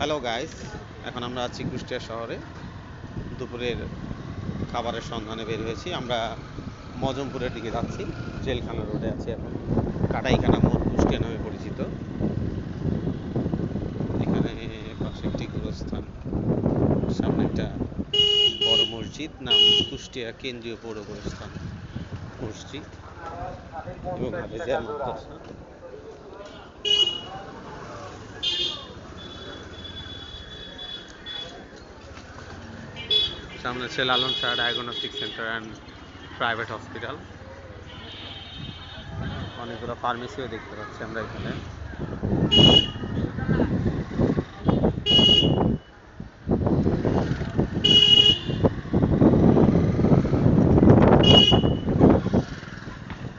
Hello guys, এখন আমরা আছি কুষ্টিয়া শহরে। দুপুরের খাবারের সন্ধানে বের হয়েছি। আমরা মজমপুরের দিকে যাচ্ছি। জেলখানা রোডে আছি এখন। কাটাইখানা মোড় কুষ্টিয়া নামে পরিচিত। এখানে পাশে একটি গোরস্থান, সামনে একটা বড় মসজিদ, নাম কুষ্টিয়া কেন্দ্রীয় পৌর গোরস্থান মসজিদ এবং হাফেজিয়া মাদ্রাসা। সামনে আছে Lalon Shah diagnostic centre and private hospital. অনেকগুলো ফার্মেসিও দেখতে পাচ্ছি আমরা এখানে।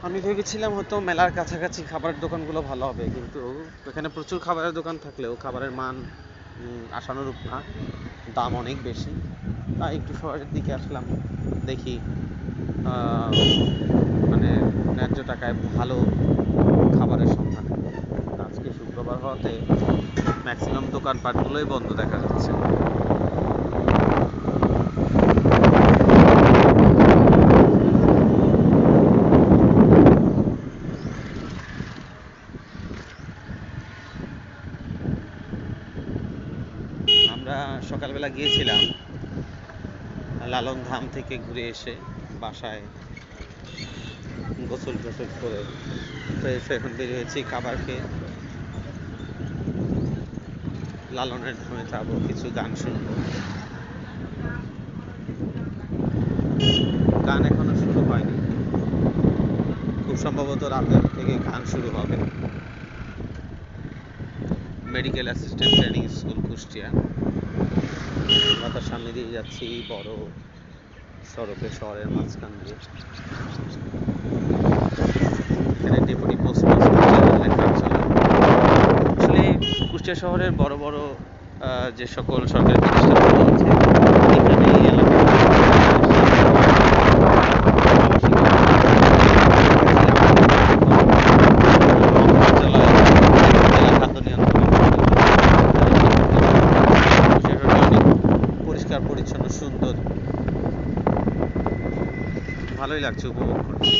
আমি ভেবেছিলাম হয়তো মেলার কাছাকাছি খাবারের দোকানগুলো ভালো হবে, কিন্তু এখানে প্রচুর খাবারের দোকান থাকলেও খাবারের মান আশানুরূপ না, দাম অনেক বেশি। তাই একটু শহরের দিকে আসলাম, দেখি মানে ন্যায্য টাকায় ভালো খাবারের সন্ধানে। আজকে শুক্রবার হওয়াতে ম্যাক্সিমাম দোকানপাটগুলোই বন্ধ দেখা যাচ্ছে। আমরা সকালবেলা গিয়েছিলাম লালন ধাম থেকে ঘুরে এসে বাসায় গোসল টোসল করে ফ্রেশ এখন বের হয়েছি খাবার খেয়ে। লালনের ধামে যাবো, কিছু গান শুনবো। গান এখনো শুরু হয়নি, খুব সম্ভবত রাতের থেকে গান শুরু হবে। Medical assistant training school Kushtia. আমরা তার সামনে দিয়ে যাচ্ছি বড় সড়কে, শহরের মাঝখান দিয়ে। এখানে ডেপুটি পোস্ট লেখা ছিল। আসলে কুষ্টিয়া শহরের বড় বড় যে সকল সরকারি প্রতিষ্ঠানগুলো আছে এখানে এই পরিষ্কার পরিচ্ছন্ন সুন্দর, ভালোই লাগছে, উপভোগ করছি।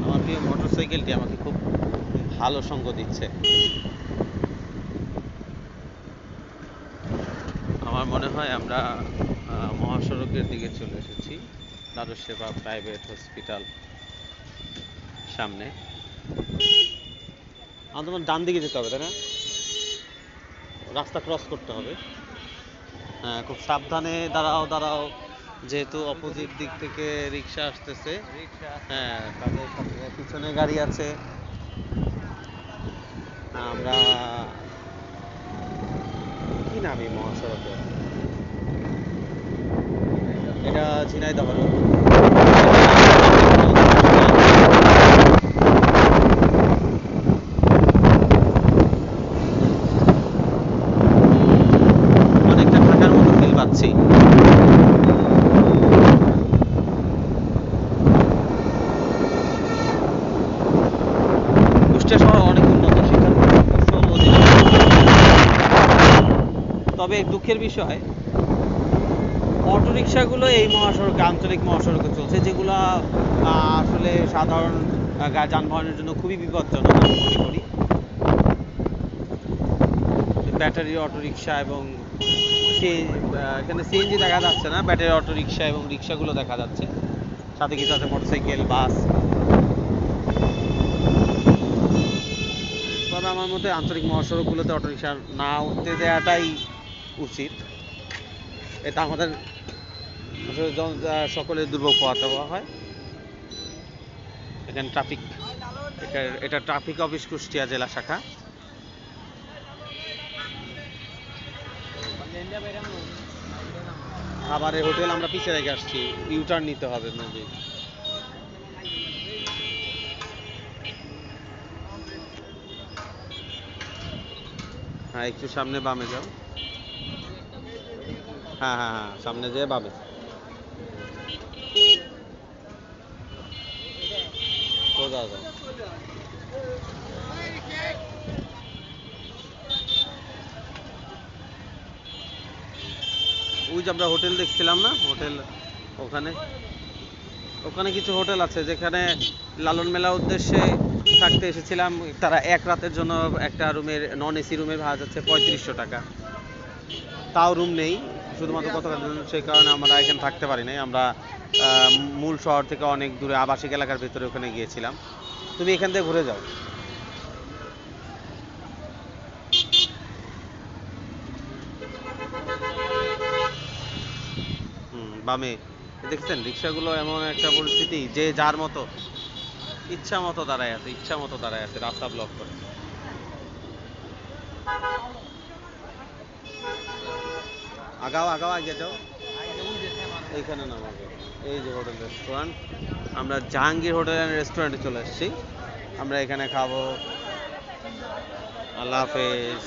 আমার প্রিয় মোটরসাইকেলটি আমাকে খুব ভালো সঙ্গ দিচ্ছে। আমার মনে হয় আমরা মহাসড়কের দিকে চলে এসেছি। দ্বাদশ সেবা প্রাইভেট হসপিটাল সামনে। আমাদের ডান দিকে যেতে হবে, তাই না? রাস্তা ক্রস করতে হবে। হ্যাঁ, খুব সাবধানে দাঁড়াও দাঁড়াও, যেহেতু অপোজিট দিক থেকে রিক্সা আসতেছে। হ্যাঁ, তাদের সাথে পিছনে গাড়ি আছে। আমরা কি নাম এই মহাসড়কে? এটা ঝিনাইদহ রোড। অনেকটা ঢাকার মতো ফিল পাচ্ছি। কুষ্টিয়া শহর অনেক উন্নত, শিক্ষার কৌশল অধিক। তবে দুঃখের বিষয়, অটোরিকশাগুলো এই মহাসড়কে, আঞ্চলিক মহাসড়কে চলছে, যেগুলো আসলে সাধারণ যানবাহনের জন্য খুবই বিপজ্জনক আমি মনে করি। ব্যাটারি অটোরিকশা এবং এখানে সিএনজি দেখা যাচ্ছে না, ব্যাটারি অটোরিকশা এবং রিক্সাগুলো দেখা যাচ্ছে, সাথে কিছু আছে মোটরসাইকেল, বাস। তবে আমার মতে আঞ্চলিক মহাসড়কগুলোতে অটোরিকশা না উঠতে দেওয়াটাই উচিত। এটা আমাদের সকলের দুর্ভোগ পোহাতে হয়। এখানে ট্রাফিক, এটা ট্রাফিক অফিস কুষ্টিয়া জেলা শাখা। খাবারের হোটেল আমরা পিছিয়ে রেখে আসছি, ইউটার্ন নিতে হবে মেবি। হ্যাঁ, একটু সামনে বামে যাও। হ্যাঁ হ্যাঁ হ্যাঁ, সামনে যেয়ে বামে। সোজা যাও যাও। ওই যে আমরা হোটেল দেখছিলাম না, হোটেল ওখানে ওখানে কিছু হোটেল আছে যেখানে লালন মেলার উদ্দেশ্যে থাকতে এসেছিলাম, তারা এক রাতের জন্য একটা রুমের নন এসি রুমের ভাড়া যাচ্ছে 3500 টাকা। তাও রুম নেই, শুধুমাত্র গতকাল জন্য, সেই কারণে আমরা এখানে থাকতে পারি নাই। আমরা মূল শহর থেকে অনেক দূরে আবাসিক এলাকার ভিতরে ওখানে গিয়েছিলাম। তুমি এখান থেকে ঘুরে যাও। বামে দেখছেন রিক্সাগুলো এমন একটা পরিস্থিতি যে যার মতো ইচ্ছা মতো দাঁড়ায় আছে, ইচ্ছা মতো দাঁড়ায় আছে, রাস্তা ব্লক করে। আগাও আগাও, আগে যাও, এইখানে নামাবে। এই যে হোটেল রেস্টুরেন্ট, আমরা জাহাঙ্গীর হোটেল অ্যান্ড রেস্টুরেন্টে চলে এসেছি। আমরা এখানে খাবো। আল্লাহ হাফেজ।